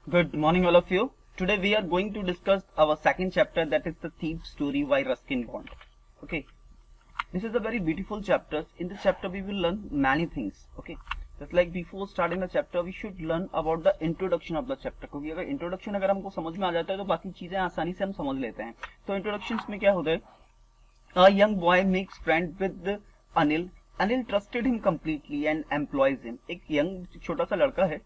Good morning, all of you. Today we are going to discuss our second chapter, that is the thief story by Ruskin Bond. Okay, this is a very beautiful chapter. In this chapter we will learn many things. Okay, just like before starting the chapter we should learn about the introduction of the chapter, क्योंकि अगर introduction अगर हमको समझ में आ जाता है तो बाकी चीजें आसानी से हम समझ लेते हैं. तो introductions में क्या होता है? A young boy makes friend with Anil. Anil trusted him completely and employs him. एक young छोटा सा लड़का है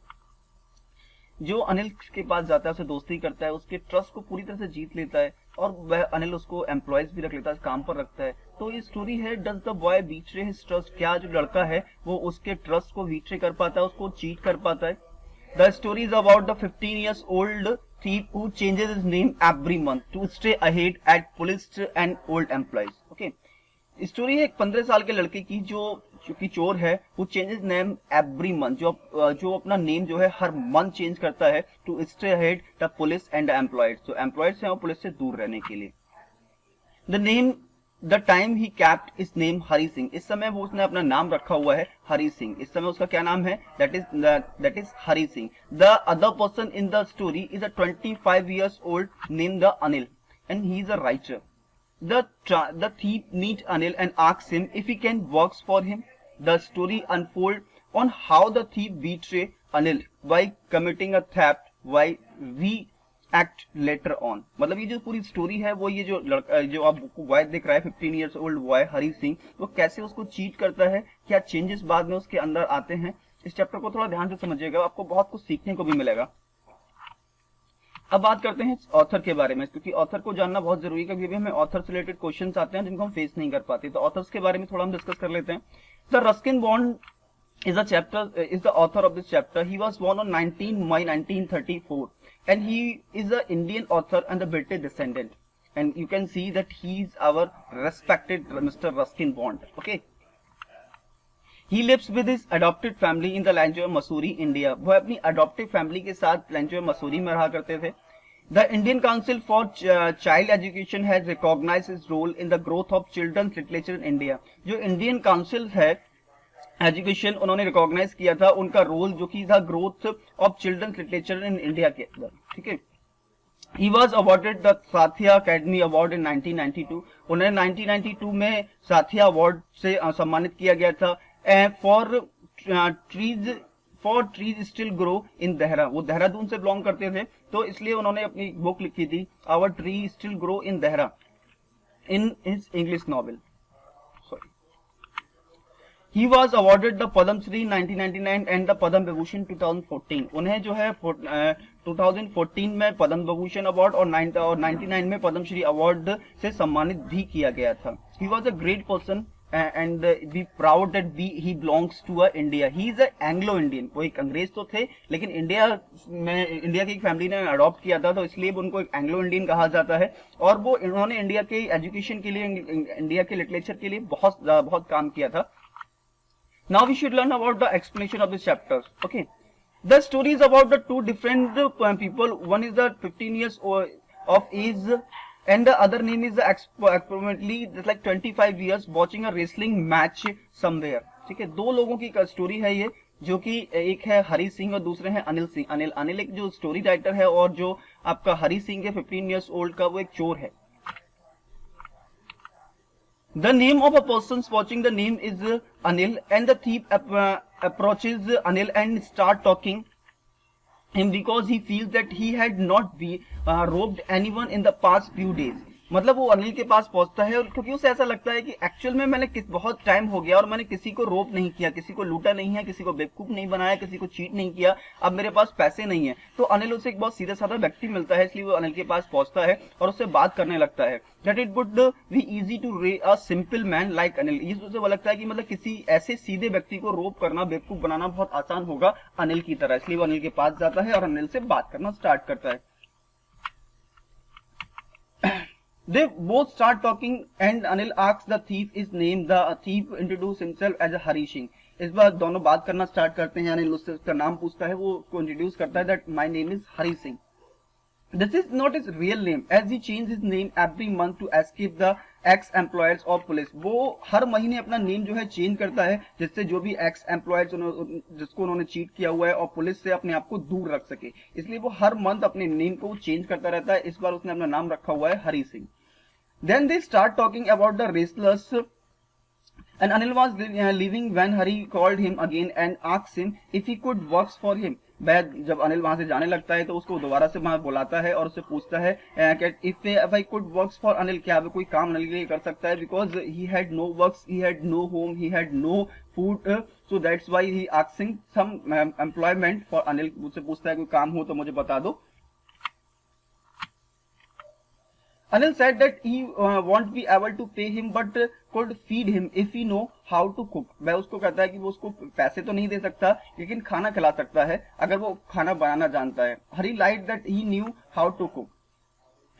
जो अनिल के पास जाता है, उसे दोस्ती करता है, उसके ट्रस्ट को पूरी तरह से जीत लेता है और वह अनिल उसको एम्प्लॉयज भी रख लेता है, काम पर रखता है. तो ये स्टोरी है, does the boy betray his trust. क्या जो लड़का है वो उसके ट्रस्ट को बीट्रे कर पाता है, उसको चीट कर पाता है. The story is about the 15 years old thief who changes his name every month to stay ahead at police and old employees. Okay, story है एक 15 साल के लड़के की जो कि चोर है, वो चेंजेस नेम एवरी मंथ, जो अपना नेम जो है हर मंथ चेंज करता है to stay ahead the police and the employees. जो एम्प्लॉयज हैं वो पुलिस से दूर रहने के लिए. The time he kept his name Hari Singh. इस समय वो उसने अपना नाम रखा हुआ है हरी सिंह. इस समय उसका क्या नाम है? That is Hari Singh. The other person in the story is a 25 years old named the Anil and he is a writer. The thief meets Anil and asks him if he can work for him. The story unfolds on how the thief betrays Anil by committing a theft while react later on. मतलब ये जो पूरी story है वो ये जो लड़का जो आपको बॉय दिख रहा है 15 years old boy Hari Singh, वो कैसे उसको चीट करता है, क्या चेंजेस बाद में उसके अंदर आते हैं. इस चैप्टर को थोड़ा ध्यान से समझिएगा, आपको बहुत कुछ सीखने को भी मिलेगा. अब बात करते हैं ऑथर के बारे में, क्योंकि ऑथर को जानना बहुत जरूरी है, क्योंकि अभी हमें ऑथर से रिलेटेड क्वेश्चंस आते हैं जिनको हम फेस नहीं कर पाते. तो ऑथर्स के बारे में थोड़ा हम डिस्कस कर लेते हैं. The Ruskin Bond is the author of this chapter. He was born on 19 May 1934 and he is an Indian author and a British descendant, and you can see that he is our respected Mr. Ruskin Bond. Okay, he lives with his adopted family in the Lancaster, Missouri, India. वो अपनी adoptive family के साथ लैंचोर मसूरी में रहा करते थे. The Indian Council for Child Education has recognized his role in the growth of children's literature in India. जो Indian council है एजुकेशन, उन्होंने रिकॉग्नाइज किया था उनका रोल जो कि था growth of children's literature in India के अंदर. ठीक है. He was awarded the Sahitya Akademi award in 1992. उन्हें 1992 में साथिया अवार्ड से सम्मानित किया गया था. For trees still grow in Dehra. वो देहरादून से बिलोंग करते थे, तो इसलिए उन्होंने अपनी बुक लिखी थी our tree still grow in Dehra in his English novel. He was awarded the Padam Shri 1999 and the Padam Vibhushan 2014. उन्हें जो है 2014 में पद्म विभूषण अवार्ड और 99 में पद्म श्री अवार्ड से सम्मानित भी किया गया था. He was a great person and be proud that he belongs to India. He is a Anglo-Indian. वो एक अंग्रेज तो थे, लेकिन इंडिया की एक फैमिली ने अडॉप्ट किया था, तो इसलिए उनको एक एंग्लो इंडियन कहा जाता है. और वो इन्होंने इंडिया के एजुकेशन के लिए, इंडिया के लिटरेचर के लिए बहुत काम किया था. Now we should learn about the explanation of this chapter. Okay, the story is about the two different people. One is the 15 years of age and the other name is approximately like 25 years watching a wrestling match somewhere. ठीक है, दो लोगों की story है ये, जो कि एक है हरी सिंह और दूसरे हैं अनिल सिंह. अनिल एक जो स्टोरी राइटर है और जो आपका हरी सिंह के 15 years old का वो एक चोर है. The name of a person watching the name is Anil and the thief approaches Anil and start talking him because he feels that he had not robbed anyone in the past few days. मतलब वो अनिल के पास पहुंचता है और क्योंकि उसे ऐसा लगता है कि एक्चुअल में मैंने बहुत टाइम हो गया और मैंने किसी को रोब नहीं किया, किसी को लूटा नहीं है, किसी को बेवकूफ नहीं बनाया, किसी को चीट नहीं किया, अब मेरे पास पैसे नहीं है. तो अनिल उसे एक बहुत सीधा साधा व्यक्ति मिलता है, इसलिए वो अनिल के पास पहुंचता है और उससे बात करने लगता है. That it would be easy to rob a simple man like Anil. ये उसे वो लगता है कि मतलब किसी ऐसे सीधे व्यक्ति को रोब करना, बेवकूफ बनाना बहुत आसान होगा अनिल की तरह, इसलिए वो अनिल के पास जाता है और अनिल से बात करना स्टार्ट करता है. They both start talking and Anil asks the thief his name. The thief introduces himself as a Hari Singh. इस बार दोनों बात करना स्टार्ट करते हैं. अनिल उससे उसका नाम पूछता है, वो उसको इंट्रोड्यूस करता है that my name is Hari Singh. This is not his real name, as he changed his name every month to escape the ex employers और पुलिस। वो हर महीने अपना नेम जो है चेंज करता है, जिससे जो भी एक्स एम्प्लॉयर्स जिसको उन्होंने चीट किया हुआ है और पुलिस से अपने आप को दूर रख सके, इसलिए वो हर मंथ अपने नेम को चेंज करता रहता है। इस बार उसने अपना नाम रखा हुआ है Hari Singh. Then they start talking about the wrestlers and Anil was leaving when Hari called him again and asked him if he could work for him। वह जब अनिल वहां से जाने लगता है तो उसको दोबारा से वहां बुलाता है और उससे पूछता है कि if I could work for Anil, क्या कोई काम अनिल के लिए कर सकता है, because he had no works, he had no home, he had no food, so that's why he asking some employment for Anil। मुझसे पूछता है कोई काम हो तो मुझे बता दो। Anil said that he won't be able to pay him but could feed him if he know how to cook। वह उसको कहता है कि वो उसको पैसे तो नहीं दे सकता लेकिन खाना खिला सकता है अगर वो खाना बनाना जानता है। Hari lied that he knew how to cook।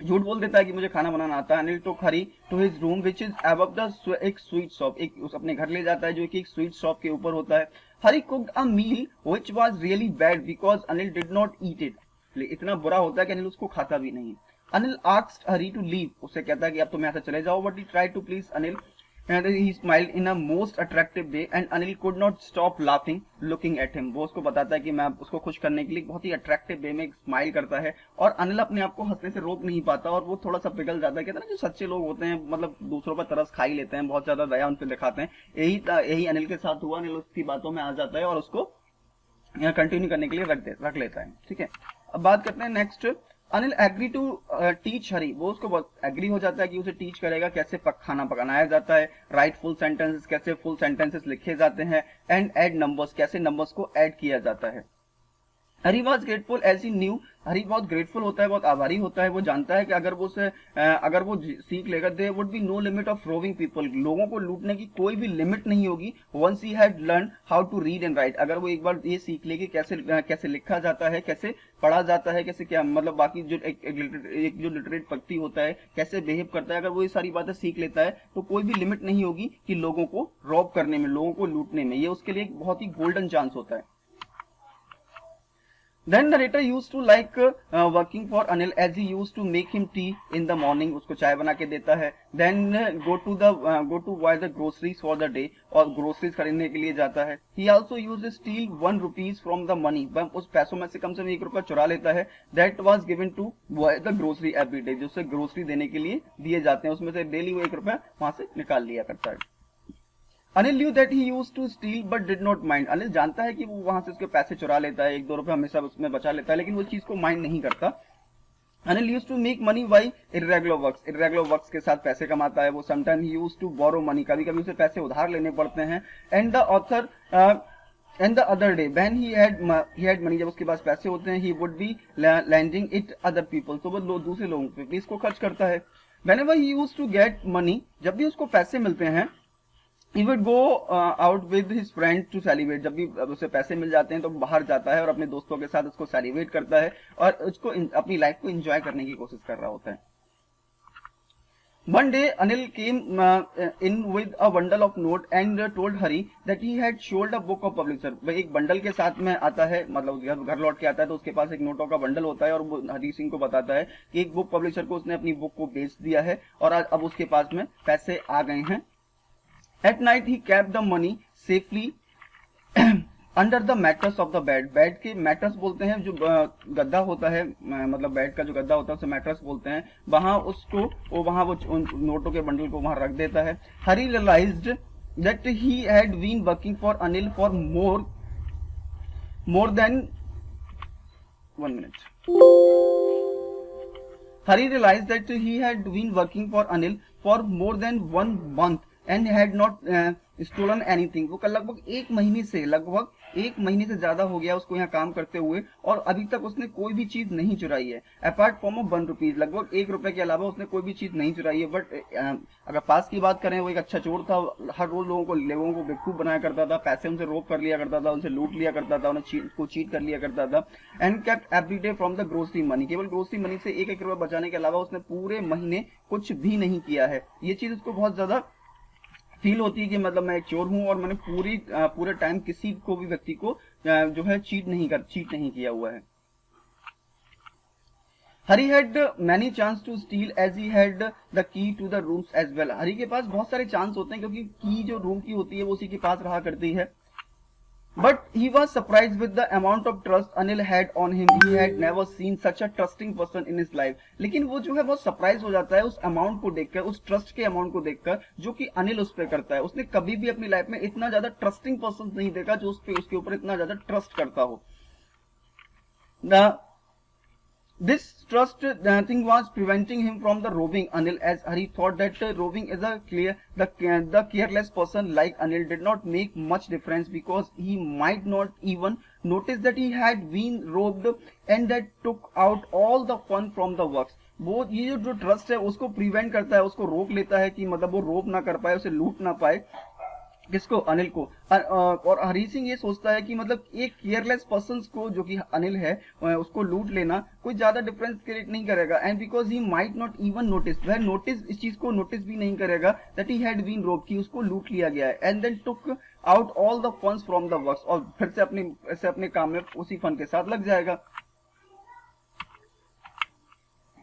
झूठ बोल देता है कि मुझे खाना बनाना आता है। Anil took Hari to his room which is above the एक स्वीट शॉप, एक उस अपने घर ले जाता है जो कि एक स्वीट शॉप के ऊपर होता है। Hari cooked a meal which was really bad because Anil did not eat it। इतना बुरा होता है कि अनिल उसको खाता भी नहीं। Anil asked Hari to leave। उससे कहता है कि अब तुम यहाँ से चले जाओ, but he tried to please Anil and he smiled in a most attractive way and Anil could not stop laughing looking at him। वो उसको बताता है कि मैं उसको खुश करने के लिए बहुत ही अट्रैक्टिव वे में स्माइल करता है और अनिल अपने आप को हंसने से रोक नहीं पाता और वो थोड़ा सा पिघल जाता है। कहते हैं ना जो सच्चे लोग होते हैं मतलब दूसरों पर तरस खा ही लेते हैं, बहुत ज्यादा दया उन पर दिखाते हैं। यही अनिल के साथ हुआ। अनिल उसकी बातों में आ जाता है और उसको कंटिन्यू करने के लिए रख लेता है। ठीक है, अब बात करते हैं next. Anil agree to teach Hari. वो उसको एग्री हो जाता है कि उसे टीच करेगा कैसे खाना पकाया जाता है, राइट फुल सेंटेंसेस, कैसे फुल सेंटेंसेस लिखे जाते हैं, एंड ऐड नंबर्स, कैसे नंबर्स को ऐड किया जाता है। Hari was grateful as he knew. Hari बहुत ग्रेटफुल होता है, बहुत आभारी होता है। वो जानता है कि अगर वो सीख लेगा there would be no limit of roving people. लोगों को लूटने की कोई भी लिमिट नहीं होगी। Once he had learn how to read and write. अगर वो एक बार ये सीख ले कि कैसे लिखा जाता है, कैसे पढ़ा जाता है, कैसे क्या मतलब बाकी जो एक जो लिटरेट व्यक्ति होता है कैसे बिहेव करता है, अगर वो ये सारी बातें सीख लेता है तो कोई भी लिमिट नहीं होगी कि लोगों को रॉब करने में, लोगों को लूटने में। ये उसके लिए एक बहुत ही गोल्डन चांस होता है। Then narrator used to like working for Anil as he used to make him tea in the morning। उसको चाय बना के देता है। Then go to buy the groceries for the day। और groceries खरीदने के लिए जाता है। He also used to steal 1 rupees from the money। वह उस पैसों में से कम 1 रुपया चुरा लेता है। That was given to buy the grocery every day। जो उसे ग्रोसरी देने के लिए दिए जाते हैं उसमें से डेली वो 1 रुपया वहां से निकाल लिया करता है। Anil knew that he used to steal but did not mind. Anil जानता है कि वो वहां से उसके पैसे चुरा लेता है, 1-2 रुपए हमेशा उसमें बचा लेता है, लेकिन वो चीज को माइंड नहीं करता। Anil used to make money by irregular works. Irregular works के साथ पैसे कमाता है वो। Sometime he used to borrow money. कभी कभी उसे पैसे उधार लेने पड़ते हैं। And the other day when he had money, जब उसके पास पैसे होते हैं, he would be landing it other people. तो वो दूसरे लोगों पे भी इसको खर्च करता है। Whenever he used to get money, जब भी उसको पैसे मिलते हैं, he would go out with his friends to celebrate। जब भी उसे पैसे मिल जाते हैं तो बाहर जाता है और अपने दोस्तों के साथ उसको सेलिब्रेट करता है और उसको अपनी लाइफ को एंजॉय करने की कोशिश कर रहा होता है। One day Anil came in with a bundle of note and told Hari that he had sold a book of publisher। वह एक बंडल के साथ में आता है, मतलब घर लौट के आता है तो उसके पास एक नोटों का बंडल होता है और वो हरी सिंह को बताता है कि एक बुक पब्लिशर को उसने अपनी बुक को बेच दिया है और अब उसके पास में पैसे आ गए हैं। At night he kept the money safely under the mattress of the bed। Bed के मैट्रेस बोलते हैं, जो गद्दा होता है, मतलब बेड का जो गद्दा होता है उसे मैट्रेस बोलते हैं। वहां वो नोटों के बंडल को वहां रख देता है। Hari realized that he had been working for Anil for more than 1 minute। Hari realized that he had been working for Anil for more than 1 month and had not stolen anything। वो लगभग 1 महीने से ज्यादा हो गया उसको यहाँ काम करते हुए और अभी तक उसने कोई भी चीज नहीं चुराई है। अपार्ट फ्रॉम 1 रुपीज, लगभग 1 रुपए के अलावा उसने कोई भी चीज नहीं चुराई है। बट अगर पास की बात करें, वो एक अच्छा चोर था। हर रोज लोगों को बेवकूफ बनाया करता था, पैसे उनसे रोक कर लिया करता था, उनसे लूट लिया करता था, उन्हें चीट कर लिया करता था। And kept every day from the grocery money. केवल ग्रोसरी मनी से 1-1 रुपए बचाने के अलावा उसने पूरे महीने कुछ भी नहीं किया है। ये चीज उसको बहुत ज्यादा फील होती है कि मतलब मैं एक चोर हूं और मैंने पूरे टाइम किसी को भी व्यक्ति को जो है चीट नहीं किया हुआ है। Hari had many chance to steal as he had the key to the rooms as well. Hari के पास बहुत सारे चांस होते हैं क्योंकि की जो रूम की होती है वो उसी के पास रहा करती है। But he was surprise with the amount of trust Anil had on him. He had never seen such a trusting person in his life. लेकिन वो जो है बहुत सरप्राइज हो जाता है उस अमाउंट को देखकर, उस ट्रस्ट के अमाउंट को देखकर जो कि अनिल उस पर करता है। उसने कभी भी अपनी लाइफ में इतना ज्यादा ट्रस्टिंग पर्सन नहीं देखा जो उस पे उसके ऊपर इतना ज्यादा ट्रस्ट करता हो। This trust thing was preventing him from the robbing Anil, as Hari thought that robbing is the careless person like Anil did not make much difference because he might not even notice that he had been robbed and that took out all the fun from the works. वो ये जो trust है उसको prevent करता है, उसको रोक लेता है कि मतलब वो रोब ना कर पाए, उसे लूट ना पाए। किसको? अनिल को। और हरी सिंह ये सोचता है कि मतलब एक केयरलेस पर्सन को जो कि अनिल है उसको लूट लेना कोई ज्यादा डिफरेंस क्रिएट नहीं करेगा। And because he might not even notice, वह नोटिस इस चीज को नोटिस भी नहीं करेगा दैट ही हैड बीन रोब, की उसको लूट लिया गया है। And then took out all the funds from the works, और फिर से अपने काम में उसी फन के साथ लग जाएगा।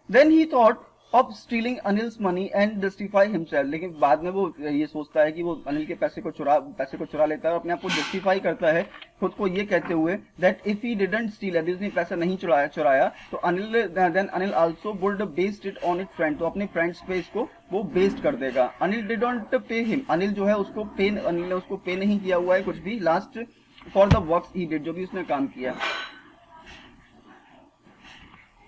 Then he thought of stealing Anil's money and justify himself. लेकिन बाद में वो ये सोचता है कि वो अनिल के पैसे को चुरा लेता है और अपने आप को जस्टिफाई करता है खुद को ये कहते हुए that if he didn't steel, यदि उसने पैसा नहीं चुराया तो Anil also would based it on it friend, तो अपने फ्रेंड्स पे इसको वो बेस्ड कर देगा। Anil didn't pay him, Anil जो है अनिल ने उसको पे नहीं किया हुआ है कुछ भी last for the works he did, जो भी उसने काम किया।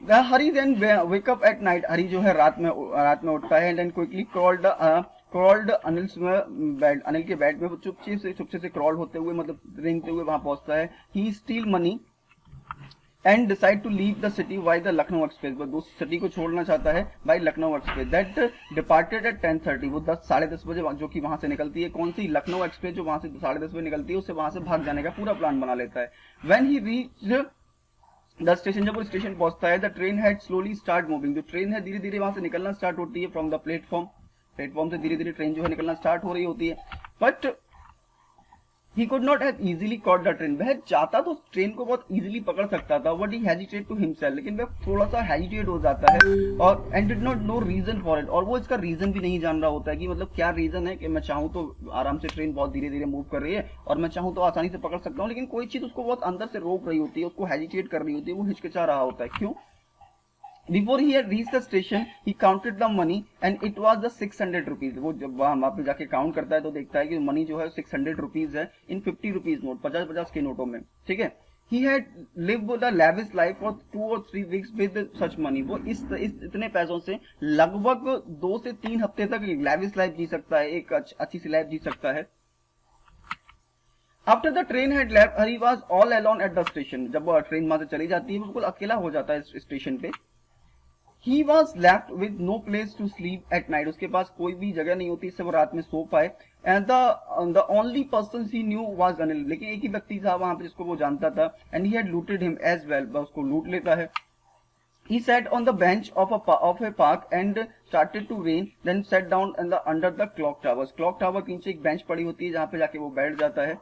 Hari then wake up at night, Hari जो है रात में उठता है। And then quickly crawled Anil के बेड में चुपचे से क्रॉल होते हुए मतलब रेंगते हुए वहां पहुंचता है। He steal money and decide to leave the city by the Lucknow express, वो सिटी को छोड़ना चाहता है by Lucknow express that departed at 10:30, वो 10:30 बजे जो कि वहां से निकलती है। कौन सी? लखनऊ एक्सप्रेस जो वहां से 10:30 बजे निकलती है, उससे वहां से भाग जाने का पूरा प्लान बना लेता है। When he reached the station, जब वो स्टेशन पहुंचता है the train had slowly start moving, जो ट्रेन है धीरे धीरे वहां से निकलना स्टार्ट होती है फ्रॉम द प्लेटफॉर्म से धीरे धीरे ट्रेन जो है निकलना स्टार्ट हो रही होती है। But he could not have easily caught the train, वह चाहता तो ट्रेन को बहुत इजीली पकड़ सकता था। But he hesitate to himself, लेकिन वह थोड़ा सा हेजिटेट हो जाता है और and did not know reason for it, और वो इसका रीजन भी नहीं जान रहा होता है कि मतलब क्या रीजन है कि मैं चाहूं तो आराम से ट्रेन बहुत धीरे धीरे मूव कर रही है और मैं चाहूं तो आसानी से पकड़ सकता हूं, लेकिन कोई चीज उसको बहुत अंदर से रोक रही होती है, उसको हेजिटेट कर रही होती है, वो हिचकिचा रहा होता है। क्यों? Before he had reached the station, he counted the money and it was the 600 rupees. वो जब वहां पे जाके काउंट करता है तो देखता है कि मनी जो है 600 रुपीज है इन 50 रुपीज नोट, 50-50 के नोटों में। ठीक है। He had lived the lavish life for 2 or 3 weeks with such money. वो इतने पैसों से लगभग 2 से 3 हफ्ते तक lavish लाइफ जी सकता है, एक अच्छी सी लाइफ जी सकता है। After the train had left, Hari was all alone at the station. जब ट्रेन वहां से चली जाती है बिल्कुल अकेला हो जाता है स्टेशन पे। He was left with no place to sleep at night. उसके पास कोई भी जगह नहीं होती इससे वो रात में सो पाए। And the only person he knew was Anil. लेकिन एक ही व्यक्ति था वहां पे जिसको वो जानता था। And he had looted him as well. वह उसको लूट लेता है। He sat on the bench of a park and started to rain. Then sat down under the clock towers. Clock tower के नीचे एक बेंच पड़ी होती है जहां पे जाके वो बैठ जाता है।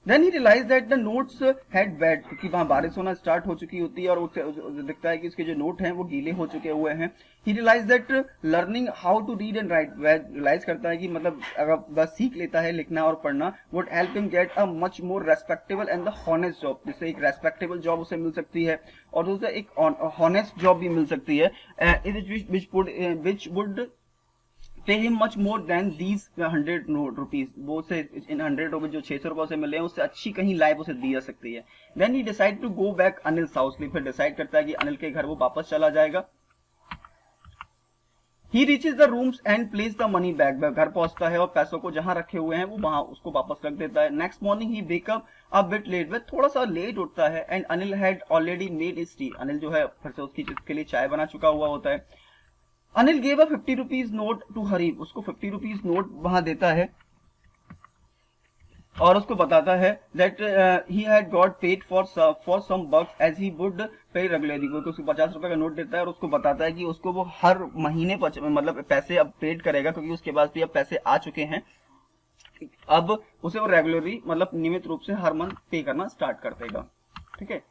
Then he realized that the notes had wet, क्योंकि वहां बारिश होना स्टार्ट हो चुकी होती है और उसे दिखता है कि इसके जो नोट हैं वो गीले हो चुके हुए हैं। He realized that learning how to read and write, वह रियलाइज करता है कि मतलब अगर वह सीख लेता है लिखना और पढ़ना, would help him get a much more respectable and the honest job, जिससे एक रेस्पेक्टेबल जॉब उसे मिल सकती है और दूसरा एक honest जॉब भी मिल सकती है, which would pay him much more than these 100 rupees. वो उसे इन 100 रुपए जो 600 रुपए उसे मिले हैं उससे अच्छी कहीं लाइफ उसे दी जा सकती है। Then he decide to go back Anil's house. फिर डिसाइड करता है कि अनिल के घर वो वापस चला जाएगा। He reaches the rooms and places the money back. वह घर पहुंचता है और पैसों को जहां रखे हुए हैं वो वहां उसको वापस रख देता है। Next morning he wake up a bit late. वह थोड़ा सा लेट उठता है and Anil had already made his tea. Anil जो है फिर से उसके लिए चाय बना चुका हुआ होता है। Anil gave a 50 rupees note to Hari, उसको 50 रुपीज नोट वहां देता है और उसको बताता है that he had got paid for some work as he would pay regularly. वो उसको 50 रुपए का नोट देता है और उसको बताता है कि उसको वो हर महीने मतलब पैसे अब पेड करेगा क्योंकि उसके पास भी अब पैसे आ चुके हैं। अब उसे वो रेगुलरली मतलब नियमित रूप से हर मंथ पे करना स्टार्ट कर देगा। ठीक है।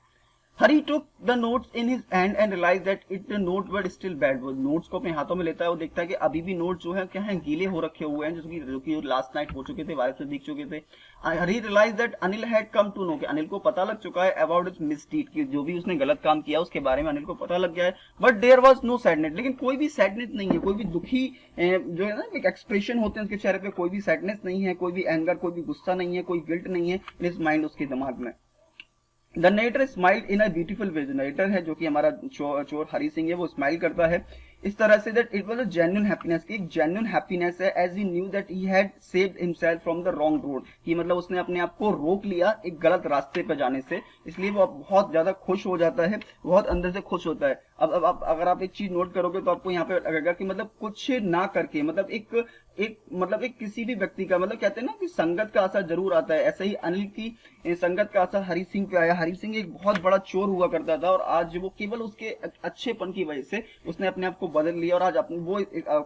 हरी took the notes in his hand and realized that the note were still bad. वो नोट्स को अपने हाथों में लेता है, वो देखता है कि अभी भी नोट जो है क्या है, गीले हो रखे हुए हैं, जो कि लास्ट नाइट हो चुके थे, वायरस से दिख चुके थे. हरी realized that Anil had come to know, कि अनिल को पता लग चुका है about his misdeed, कि जो भी उसने गलत काम किया उसके बारे में अनिल को पता लग गया है. But there was no sadness, लेकिन कोई भी सैडनेस नहीं है, कोई भी दुखी जो है ना एक एक्सप्रेशन होते हैं उसके चेहरे पे, कोई भी सैडनेस नहीं है, कोई भी एंगर, कोई भी गुस्सा नहीं है, कोई गिल्ट नहीं है इन हिज माइंड, उसके दिमाग में. The narrator smiled in a beautiful way. Narrator है जो कि हमारा चोर हरी सिंह है, वो स्माइल करता है इस तरह से that it was a genuine happiness, की एक जेन्युइन हैप्पीनेस है, as he knew that he had saved himself from the wrong road, कि मतलब उसने अपने आप को रोक लिया एक गलत रास्ते पर जाने से, इसलिए वो बहुत ज्यादा खुश हो जाता है, बहुत अंदर से खुश होता है. अब अगर आप एक चीज नोट करोगे तो आपको यहाँ पे लगेगा कि मतलब कुछ ना करके, मतलब एक किसी भी व्यक्ति का, मतलब कहते हैं ना कि संगत का असर जरूर आता है, ऐसे ही अनिल की संगत का असर हरी सिंह पे आया. हरी सिंह एक बहुत बड़ा चोर हुआ करता था और आज वो केवल उसके अच्छेपन की वजह से उसने अपने आप को बदल लिया और आज वो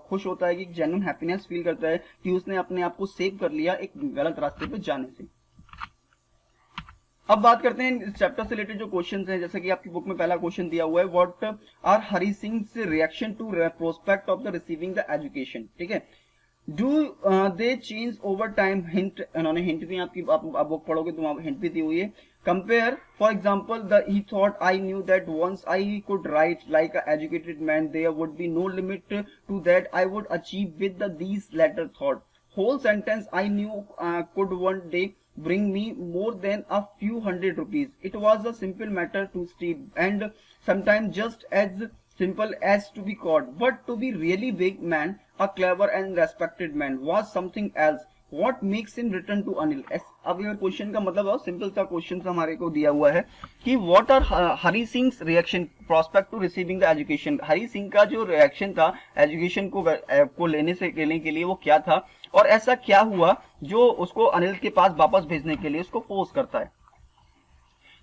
खुश होता है कि जेन्युइन हैप्पीनेस फील करता है कि उसने अपने आप को सेव कर लिया एक गलत रास्ते पे जाने से. अब बात करते हैं इस चैप्टर से रिलेटेड जो क्वेश्चंस हैं, जैसे कि आपकी बुक में पहला क्वेश्चन दिया हुआ है, what are Hari Singh reaction to prospect of the receiving the education. ठीक है, do they change over time. Hint, इन्होंने हिंट दी, आपकी आप बुक पढ़ोगे तो वहां हिंट भी दी हुई है. Compare, for example, he thought I knew that once I could write like an educated man, there would be no limit to that I would achieve with these latter thought. Whole sentence, I knew could one day bring me more than a few hundred rupees. It was a simple matter to steal, and sometimes just as simple as to be caught. But to be really big man, a clever and respected man, was something else. What makes him return to Anil? अब ये question का मतलब है, simple सा question हमारे को दिया हुआ है कि what are Hari Singh reaction prospect to receiving the education. Hari Singh का जो रिएक्शन था एजुकेशन को लेने के लिए वो क्या था, और ऐसा क्या हुआ जो उसको अनिल के पास वापस भेजने के लिए उसको फोर्स करता है.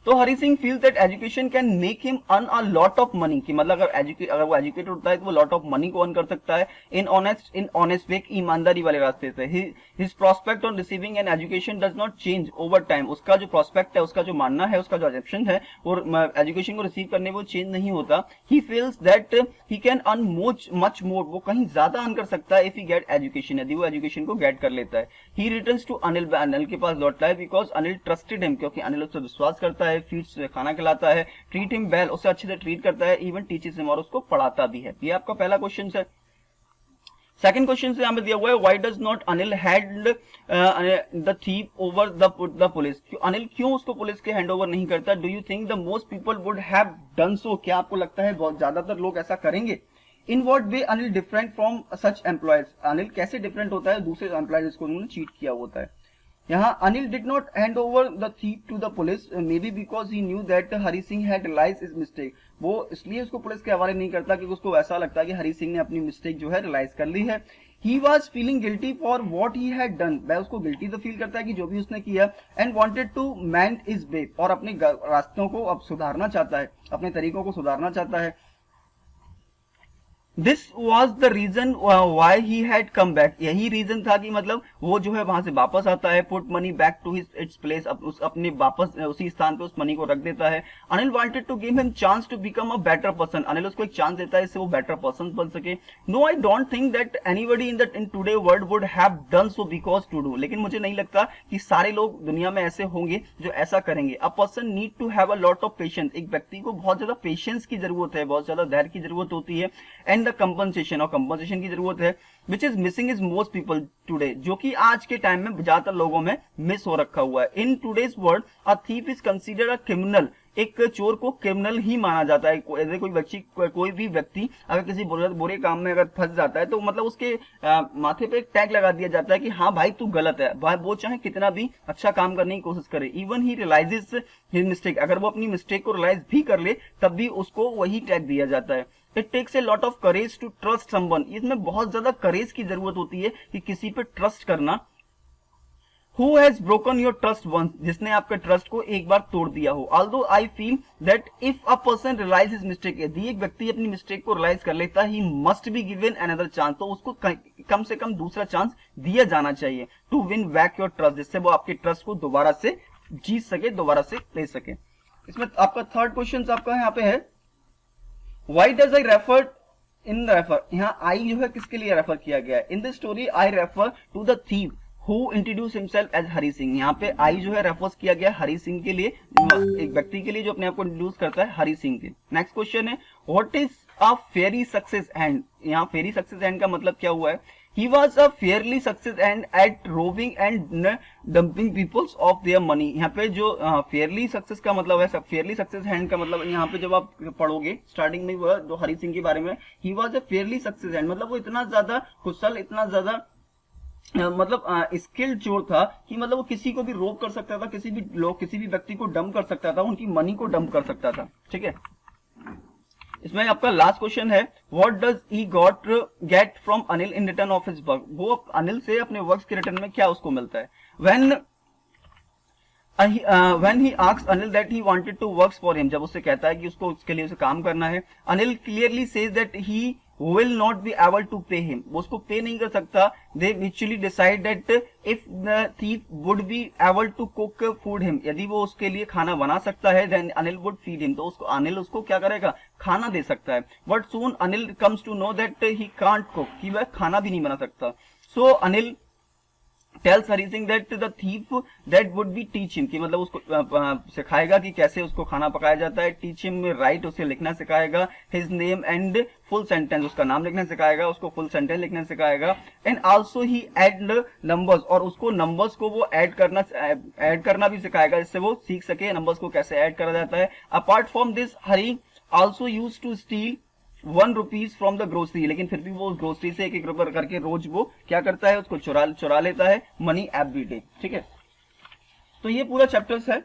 तो Hari Singh feel that education can make him earn a lot of money, कि मतलब अगर वो एजुकेटेड होता है तो वो लॉट ऑफ मनी को अर्न कर सकता है इन ऑनेस्ट वे, ईमानदारी वाले रास्ते से. His prospect on receiving an education does not change over time. उसका जो प्रोस्पेक्ट है, उसका जो मानना है, उसका जो एजम्पशन है वो एजुकेशन को रिसीव करने वो चेंज नहीं होता. He feels that he can earn much more, वो कहीं ज्यादा अर्न कर सकता है इफ ही गेट एजुकेशन, यदि वो एजुकेशन को गेट कर लेता है. He returns to Anil, Anil के पास लौटता है बिकॉज अनिल ट्रस्टेड हिम, क्योंकि अनिल उससे विश्वास करता है, फीड्स खाना खिलाता है, ट्रीट हिम वेल, उसे अच्छे से ट्रीट करता है, इवन टीचर्स हिम, और उसको पढ़ाता भी है. ये आपका पहला क्वेश्चन है. सेकंड क्वेश्चन से यहां पे दिया हुआ है, why does not Anil hand the thief over the police. Anil क्यों उसको पुलिस के हैंड ओवर नहीं करता. Do you think the most people would have done सो, क्या आपको लगता है बहुत ज्यादातर लोग ऐसा करेंगे. In what way Anil different from such employees, Anil कैसे डिफरेंट होता है दूसरे एम्प्लॉयज जिसको उन्होंने चीट किया होता है. यहाँ Anil did not hand over the thief to the police, maybe because he knew that Hari Singh had realized his mistake. वो इसलिए उसको पुलिस के हवाले नहीं करता क्योंकि उसको ऐसा लगता है कि हरी सिंह ने अपनी मिस्टेक जो है रियलाइज कर ली है. He was feeling guilty for what he had done, वह उसको गिल्टी तो फील करता है कि जो भी उसने किया, and wanted to mend his way, और अपने रास्तों को अब सुधारना चाहता है, अपने तरीकों को सुधारना चाहता है. This was the reason why he had come back, यही रीजन था कि मतलब वो जो है वहां से वापस आता है. Put money back to his its place, अपने वापस उसी स्थान पे उस मनी को रख देता है. Anil wanted to give him chance to become a better person, Anil उसको एक चांस देता है इससे वो बेटर पर्सन बन सके. No I don't think that anybody in today world would have done so because to do, लेकिन मुझे नहीं लगता कि सारे लोग दुनिया में ऐसे होंगे जो ऐसा करेंगे. A person need to have a lot of patience, एक व्यक्ति को बहुत ज्यादा पेशेंस की जरूरत है, बहुत ज्यादा धैर्य की जरूरत होती है. एंड द कंपनसेशन, और कंपनसेशन की जरूरत है, which is missing is most people today, जो कि आज के टाइम में ज्यादातर लोगों में मिस हो रखा हुआ है. In today's world a thief is considered a criminal, एक चोर को क्रिमिनल ही माना जाता है. कोई भी व्यक्ति अगर किसी बुरे काम में अगर फंस जाता है तो मतलब उसके माथे पे एक टैग लगा दिया जाता है कि हाँ भाई तू गलत है, भाई वो चाहे कितना भी अच्छा काम करने की कोशिश करे. Even he realizes his mistake, अगर वो अपनी मिस्टेक को रियलाइज भी कर ले तब भी उसको वही टैग दिया जाता है. It takes a lot of courage to trust someone, इसमें बहुत ज्यादा करेज की जरूरत होती है कि किसी पे ट्रस्ट करना. Who has broken your trust once, जिसने आपके ट्रस्ट को एक बार तोड़ दिया हो. Although I feel that if a person realizes his mistake, यदि एक व्यक्ति अपनी मिस्टेक को रियलाइज कर लेता है, he must be given another chance, तो उसको कम से कम दूसरा चांस दिया जाना चाहिए. To win back your trust, जिससे वो आपके ट्रस्ट को दोबारा से जीत सके, दोबारा से ले सके. इसमें आपका थर्ड क्वेश्चन आपका यहाँ पे है, why does I refer in refer, यहाँ आई जो है किसके लिए रेफर किया गया है? In the story I refer to the thief who introduce himself as Hari Singh. यहाँ पे आई जो है रेफर किया गया हरि सिंह के लिए, एक व्यक्ति के लिए जो अपने आप को इंट्रोड्यूस करता है हरि सिंह के। नेक्स्ट क्वेश्चन है, what is a fairly success hand? यहाँ फेरी सक्सेस हैंड का मतलब क्या हुआ है? He was a fairly success and at robbing and dumping peoples of their money। यहाँ पे जो fairly success का मतलब है, fairly success hand का मतलब यहाँ पे जब आप पढ़ोगे स्टार्टिंग में वो जो हरि सिंह के बारे में, he was a fairly success hand मतलब वो इतना ज्यादा कुशल, इतना ज्यादा मतलब स्किल्ड चोर था कि मतलब वो किसी को भी रोब कर सकता था, किसी भी व्यक्ति को डंप कर सकता था, उनकी मनी को डंप कर सकता था। ठीक है, इसमें आपका लास्ट क्वेश्चन है, what does he got get from Anil in return of his work? वो अनिल से अपने वर्क्स के रिटर्न में क्या उसको मिलता है? when he asks Anil that he wanted to work for him, जब उससे कहता है कि उसको उसके लिए उसे काम करना है, Anil clearly says that he will not be able to pay him, वो उसको पे नहीं कर सकता। they mutually decide that if the thief would be able to cook food him, यदि वो उसके लिए खाना बना सकता है, then Anil would feed him, तो उसको अनिल उसको क्या करेगा? खाना दे सकता है। but soon Anil comes to know that he can't cook, कि वह खाना भी नहीं बना सकता। so Anil tells Hari Singh that the thief that would be teach him, कि मतलब उसको सिखाएगा कि कैसे उसको खाना पकाया जाता है। teach him write, उसे लिखना सिखाएगा। his name and full sentence, उसका नाम लिखना सिखाएगा, उसको full sentence लिखना सिखाएगा। and also he add numbers, और उसको numbers को वो ऐड करना भी सिखाएगा, जिससे वो सीख सके numbers को कैसे ऐड करा जाता है। apart from this Hari also used to steal 1 rupees from the grocery, लेकिन फिर भी वो उस ग्रोसरी से 1-1 रुपए करके रोज वो क्या करता है? उसको चुरा लेता है, मनी एवरी डे। ठीक है, तो ये पूरा चैप्टर्स है।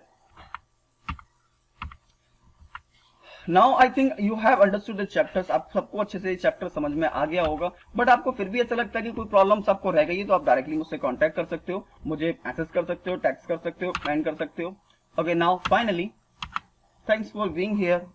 Now I think you have understood the chapters, आप सबको अच्छे से चैप्टर समझ में आ गया होगा। बट आपको फिर भी ऐसा लगता है कि कोई प्रॉब्लम्स आपको रह गई है, तो आप डायरेक्टली मुझसे कॉन्टेक्ट कर सकते हो, मुझे मैसेज कर सकते हो, टेक्स्ट कर सकते हो, कमेंट कर सकते हो। Okay, now finally thanks for being here.